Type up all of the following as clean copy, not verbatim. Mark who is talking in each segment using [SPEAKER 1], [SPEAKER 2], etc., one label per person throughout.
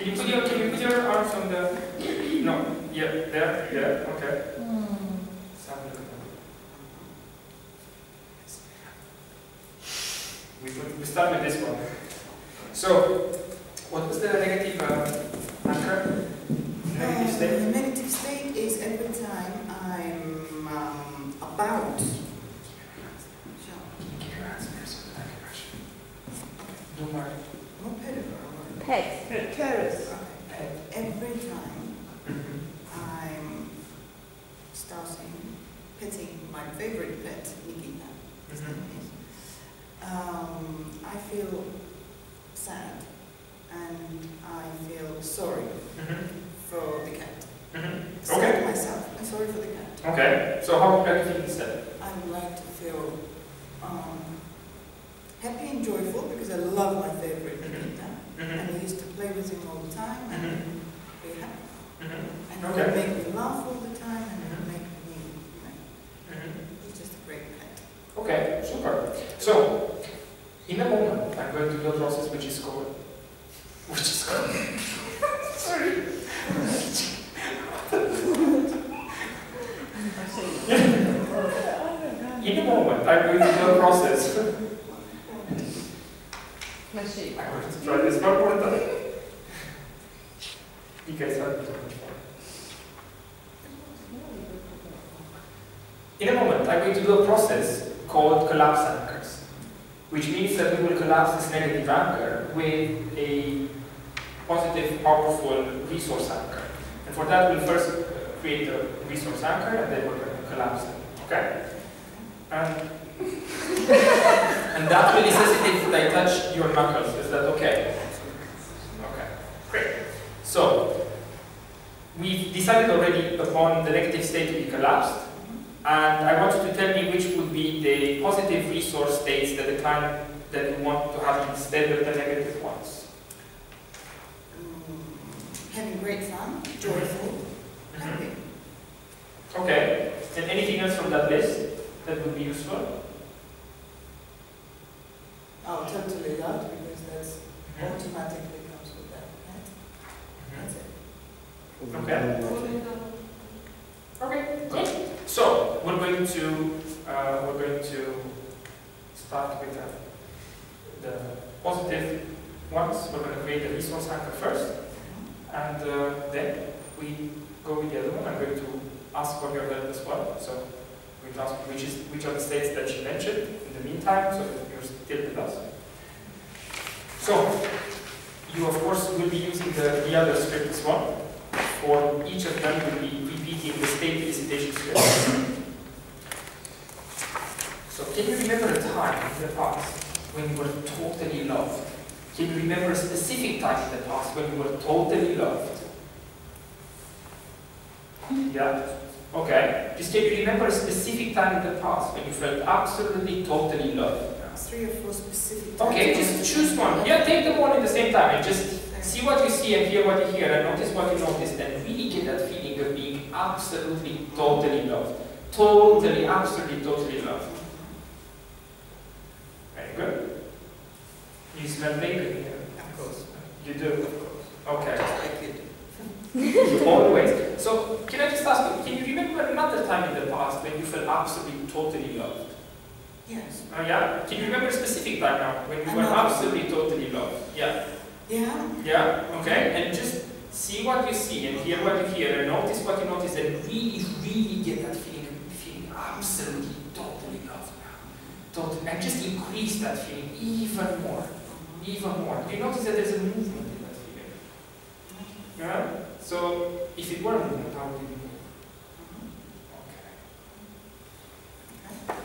[SPEAKER 1] Can you put your arms on the... No, yeah, there, okay. Let's have a look at that. We start with this one. So, what was the negative anchor? Negative state?
[SPEAKER 2] The negative state is every time I'm about.
[SPEAKER 3] Pet.
[SPEAKER 2] Every time I'm starting petting my favorite pet, Nikita, I feel sad and I feel sorry for the cat.
[SPEAKER 1] Okay.
[SPEAKER 2] Myself. I'm sorry for the cat.
[SPEAKER 1] Okay. So how would you feel instead?
[SPEAKER 2] I would like to feel happy and joyful because I love my favorite Nikita. And I used to play with him all the time and be happy. And he would make me laugh all the time and make me, he's just a great pet.
[SPEAKER 1] Okay, super. So, in a moment, I'm going to do a process which is called... Sorry. In a moment, I'm going to do a process. I'm going to try this one more time. You guys have so much fun. In a moment, I'm going to do a process called collapse anchors, which means that we will collapse this negative anchor with a positive, powerful resource anchor. And for that, we'll first create a resource anchor, and then we're going to collapse it. Okay? And that will necessitate that I touch your knuckles. Is that okay? Okay, great. So, we've decided already upon the negative state to be collapsed, and I want you to tell me which would be the positive resource states that the client that we want to have instead of the negative ones.
[SPEAKER 2] Having great fun, joyful, happy.
[SPEAKER 1] Okay, and anything else from that list that would be useful?
[SPEAKER 2] Oh, totally loved, because that's automatically comes with that, right? That's it.
[SPEAKER 1] Okay. Okay, good. So we're going to start with the positive ones. We're going to create a resource anchor first, and then we go with the other one. I'm going to ask for your help as well. So we ask which are the states that you mentioned in the meantime, so that you're still with us. So you of course will be using the other script as well. For each of them, we'll be repeating the state elicitation script. So can you remember a time in the past when you were totally loved? Can you remember a specific time in the past when you were totally loved? Yeah? Okay. Just can you remember a specific time in the past when you felt absolutely totally loved?
[SPEAKER 2] 3 or 4 specific times.
[SPEAKER 1] Okay, just choose one. Yeah, take them all at the same time and just see what you see and hear what you hear and notice what you notice and really get that feeling of being absolutely, totally loved. Totally, absolutely, totally loved. Very good. You smell bacon here?
[SPEAKER 2] Of course.
[SPEAKER 1] You do? Of course. Okay.
[SPEAKER 2] Just like you do.
[SPEAKER 1] Always. So, can I just ask you, can you remember another time in the past when you felt absolutely, totally loved?
[SPEAKER 2] Yes.
[SPEAKER 1] Yeah? Can you remember a specific time now when you were absolutely, totally loved? Yeah.
[SPEAKER 2] Yeah.
[SPEAKER 1] Yeah, okay, and just see what you see and hear what you hear and notice what you notice and really, really get that feeling absolutely, totally loved now. Totally, and just increase that feeling even more. Even more. You notice that there's a movement in that feeling. Yeah? So, if it were a movement, how would it move? Okay.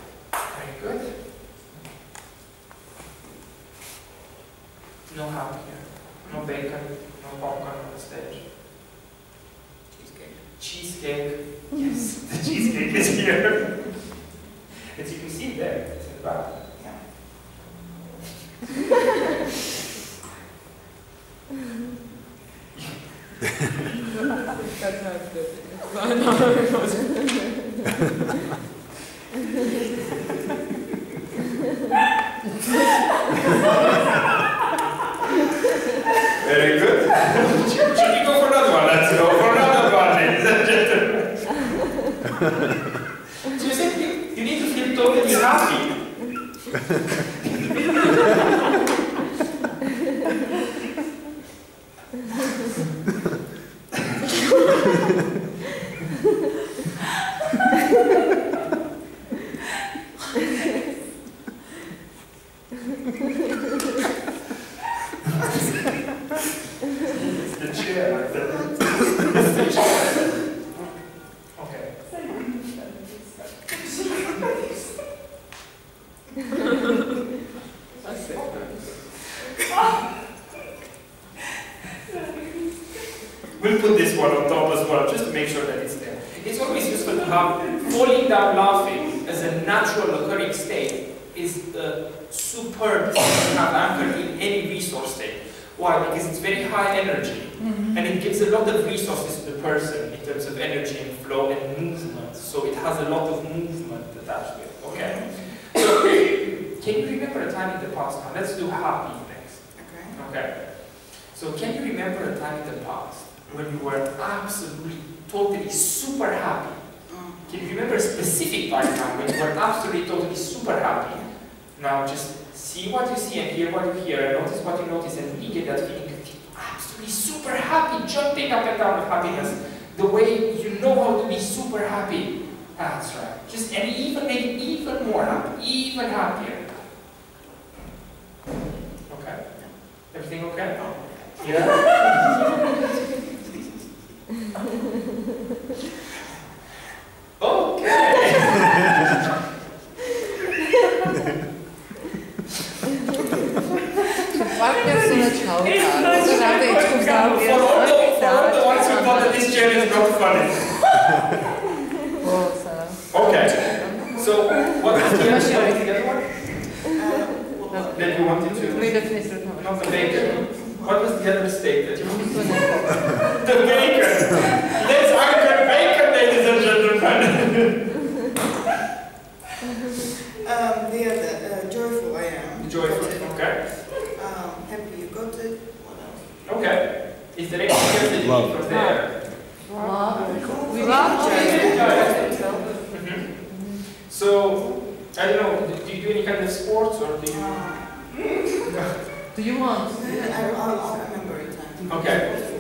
[SPEAKER 1] Very good. No ham here. No bacon, no popcorn on the stage.
[SPEAKER 2] Cheesecake.
[SPEAKER 1] Cheesecake. Yes, the cheesecake is here. As you can see there, it's in the back.
[SPEAKER 2] Yeah.
[SPEAKER 3] That's not good.
[SPEAKER 1] Very good. Should we go for another one? Let's go for another one, ladies and gentlemen. So you said you need to feel totally happy. The chair, like that. Okay. We'll put this one on top as well, just to make sure that it's there. It's always useful to have falling down laughing as a natural occurring state is superb to have anchored in any resource state. Why? Because it's very high energy, and it gives a lot of resources to the person in terms of energy and flow and movement. So it has a lot of movement attached to it. Okay? So, can you remember a time in the past? Now, let's do happy next. Okay? So, can you remember a time in the past when you were absolutely, totally super happy? Can you remember a specific time now when you were absolutely, totally super happy? Now, just see what you see and hear what you hear and notice what you notice and really get that feeling of absolutely super happy, jumping up and down with happiness, the way you know how to be super happy. That's right. Just and even make it even more happy, even happier. Okay. Everything okay? Yeah? Okay. For all the ones who thought that this chair is not funny. Okay. So, what was the other one? That you wanted to? Not the bacon. What was the other steak that you wanted to? The bacon! Let's anchor bacon, ladies and gentlemen!
[SPEAKER 2] The other, joyful I am.
[SPEAKER 1] Joyful, okay.
[SPEAKER 2] Happy you got it. What else?
[SPEAKER 1] Okay. Is there anything else that you need from there?
[SPEAKER 2] We love
[SPEAKER 1] So, I don't know, do you do any kind of sports or do you?
[SPEAKER 3] Do you want?
[SPEAKER 2] I'll remember it.
[SPEAKER 1] Okay.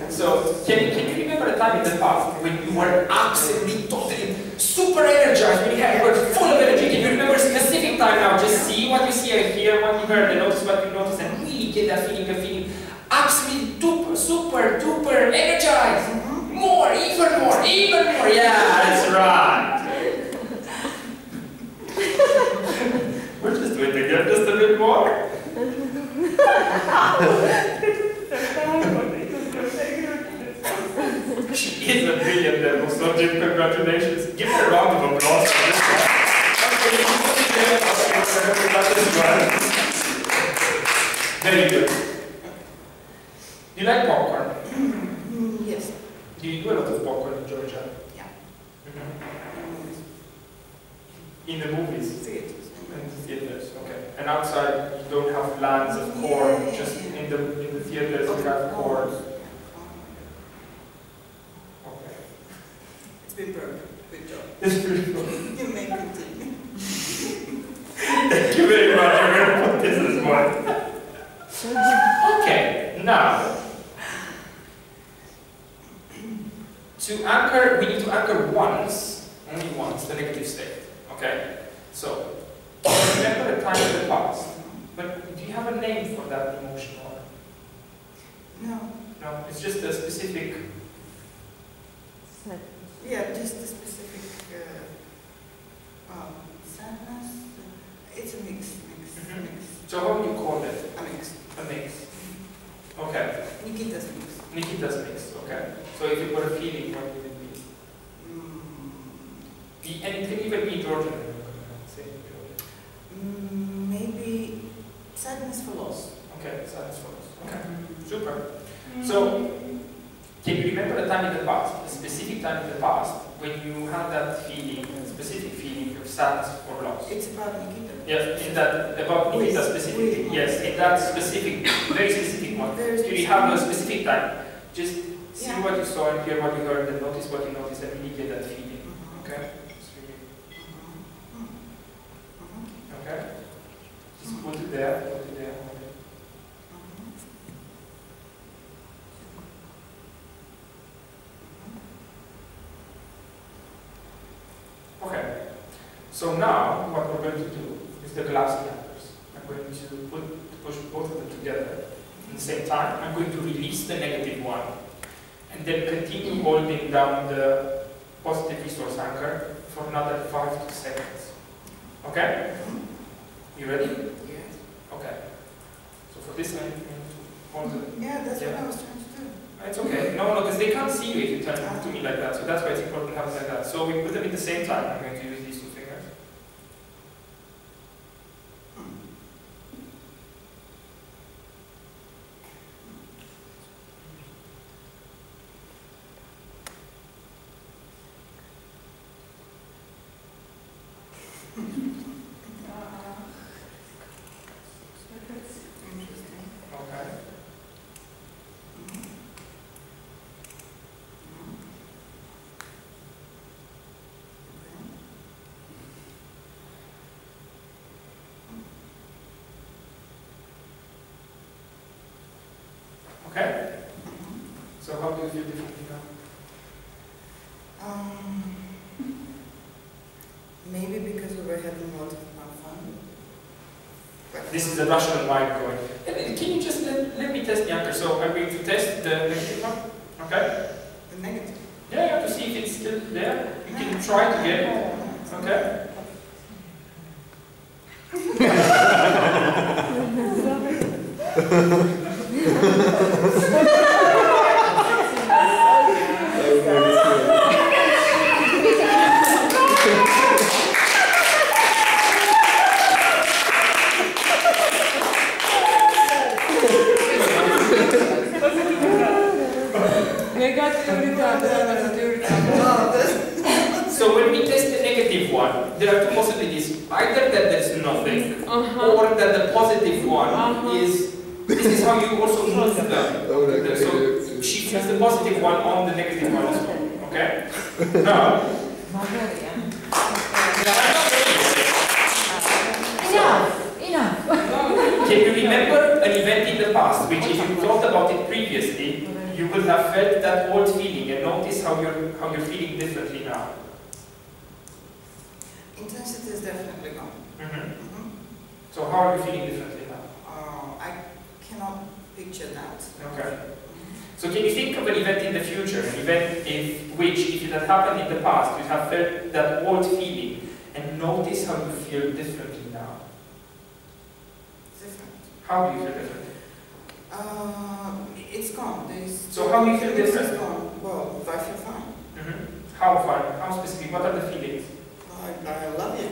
[SPEAKER 1] So, can you remember a time in the past when you were absolutely, totally, super energized, when you were full of energy? Can you remember a specific time now? Just see what you see and hear what you heard and notice what you notice and really get that feeling of feeling absolutely super duper energized. More, even more, even more. Yeah, that's right. We'll just do it again, just a bit more. She is a brilliant demo, so Jim, congratulations. Give her a round of applause for this one. Very good. Do you like popcorn?
[SPEAKER 2] Yes.
[SPEAKER 1] Do you do a lot of popcorn in Georgia?
[SPEAKER 2] Yeah.
[SPEAKER 1] In the movies?
[SPEAKER 2] Theaters.
[SPEAKER 1] In the theaters, okay. And outside you don't have lands of corn, just in the theaters you have corn. Okay.
[SPEAKER 2] It's been perfect. Good job.
[SPEAKER 1] It's pretty cool.
[SPEAKER 2] You may continue.
[SPEAKER 1] Thank you very much. I'm going to put this as one. Okay, now to anchor, we need to anchor once, only once, the negative state. Okay? So, remember a time in the past. But do you have a name for that emotion or?
[SPEAKER 2] No.
[SPEAKER 1] No, it's just a specific.
[SPEAKER 2] Yeah, just a specific sadness. It's a mix.
[SPEAKER 1] So how would you call it?
[SPEAKER 2] A mix.
[SPEAKER 1] A mix. Okay.
[SPEAKER 2] Nikita's mix.
[SPEAKER 1] Nikita's mix, okay. So if it were a feeling, what would it be? And it can even be Georgian.
[SPEAKER 2] Maybe sadness for loss.
[SPEAKER 1] Okay, sadness for loss. Okay, super. So, can you remember a time in the past, a specific time in the past, when you had that feeling, a specific feeling of sadness or loss?
[SPEAKER 2] It's about Nikita.
[SPEAKER 1] Yes, in that, about Nikita specifically. Yes, in that specific, very specific one. Do you have a specific time? Just see what you saw and hear what you heard and notice what you noticed and really get that feeling. Okay? Okay? Just put it there, hold it. Okay. So now what we're going to do is the collapse numbers. I'm going to push both of them together at the same time. I'm going to release the negative one and then continue holding down the positive resource anchor for another 5 to 6 seconds. Okay? You ready?
[SPEAKER 2] Yes.
[SPEAKER 1] Okay. So for this I'm going to hold it.
[SPEAKER 2] Yeah, that's what I was trying to do.
[SPEAKER 1] It's okay. No, because they can't see you if you turn to me like that. So that's why it's important to have it like that. So we put them at the same time. I'm going to use these 2 fingers. Okay. Okay? So how do you feel differently now?
[SPEAKER 2] Maybe because we were having a lot of fun.
[SPEAKER 1] This is the rational mind going. Can you just let me test the anchor? So I'm going to test the negative one. Okay?
[SPEAKER 2] The negative?
[SPEAKER 1] Yeah, to see if it's still there. You can try to get it. Okay? So when we test the negative one, there are 2 possibilities. Either that there's nothing, or that the positive one is. This is how you also move them. So she puts the positive one on the negative one as well. Okay? Now.
[SPEAKER 3] Enough.
[SPEAKER 1] Can you remember an event in the past which, if you thought about it previously, you would have felt that old feeling and notice how you're feeling differently now?
[SPEAKER 2] Intensity is definitely gone.
[SPEAKER 1] So how are you feeling differently now?
[SPEAKER 2] I cannot picture that.
[SPEAKER 1] Okay. So can you think of an event in the future, an event which, if it had happened in the past, you'd have felt that old feeling and notice how you feel differently now?
[SPEAKER 2] Different.
[SPEAKER 1] How do you feel differently?
[SPEAKER 2] It's gone.
[SPEAKER 1] So how do you feel different?
[SPEAKER 2] It's gone. Well, I feel fine.
[SPEAKER 1] How fine? How specific? What are the feelings?
[SPEAKER 2] I love you.